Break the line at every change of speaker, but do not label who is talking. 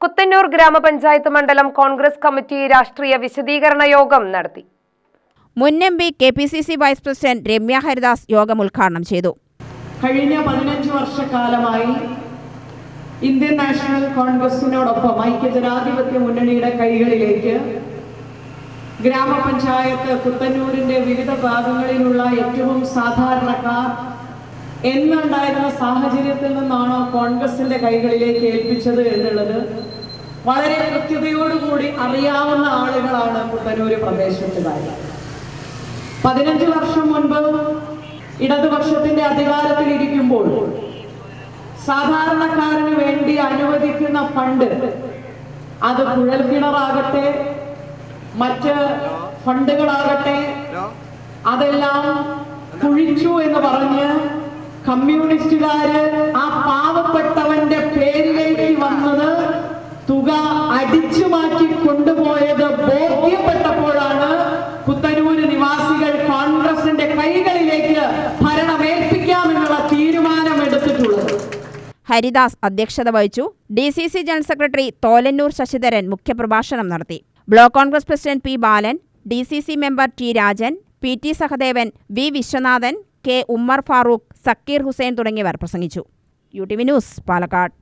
കുത്തന്നൂർ ഗ്രാമപഞ്ചായത്ത് മണ്ഡലം കോൺഗ്രസ് കമ്മിറ്റി രാഷ്ട്രീയ വിശദീകരണ യോഗം നടത്തി.
മുൻ MP KPCC vice president Ramya Haridas യോഗം ഉദ്ഘാടനം ചെയ്തു.
കഴിഞ്ഞ 15 വർഷക്കാലമായി ഇന്ത്യൻ നാഷണൽ കോൺഗ്രസിനോടൊപ്പം ഐക്യജനാധിപത്യ മുന്നണിയുടെ കൈകളിലേക്ക് ഗ്രാമപഞ്ചായത്ത് കുത്തന്നൂരിന്റെ വിവിധ ഭാഗങ്ങളിലുള്ള ഏറ്റവും സാധാരണക്കാർ എന്നുണ്ടായിരുന്ന സാഹചര്യത്തിൽ നിന്നാണോ കോൺഗ്രസിന്റെ കൈകളിലേക്ക് ഏൽപ്പിച്ചത് എന്നുള്ളത് വളരെ കൃത്യതയോടുകൂടി അറിയാവുന്ന ആളുകളാണ് കുത്തന്നൂര് പ്രദേശത്തുകാർ. 15 വർഷം മുൻപ് ഇടതുപക്ഷത്തിന്റെ അധികാരത്തിൽ ഇരിക്കുമ്പോൾ സാധാരണക്കാരന് വേണ്ടി അനുവദിക്കുന്ന ഫണ്ട്, അത് കുഴൽക്കിണറാകട്ടെ മറ്റ് ഫണ്ടുകളാകട്ടെ, അതെല്ലാം കുഴിച്ചു എന്ന് പറഞ്ഞ് കമ്മ്യൂണിസ്റ്റുകാര് ആ പാവപ്പെട്ടവന്റെ പേരിലേക്ക് വന്നത് തുക അടിച്ചു മാറ്റി കൊണ്ടുപോയത് ബോധ്യപ്പെട്ടപ്പോഴാണ് കുത്തന്നൂര് നിവാസികൾ കോൺഗ്രസിന്റെ കൈകളിലേക്ക് ഭരണമേൽപ്പിക്കാമെന്നുള്ള തീരുമാനമെടുത്തിട്ടുള്ളത്.
ഹരിദാസ് അധ്യക്ഷത വഹിച്ചു. DCC general secretary Tholannur Sasidharan മുഖ്യപ്രഭാഷണം നടത്തി. Block Congress president P Balan, DCC member T Rajan, P T Sahadevan, V Viswanathan, K Ummer Farooq, Sakkir Hussain തുടങ്ങിയവർ പ്രസംഗിച്ചു. UTV news, Palakkad.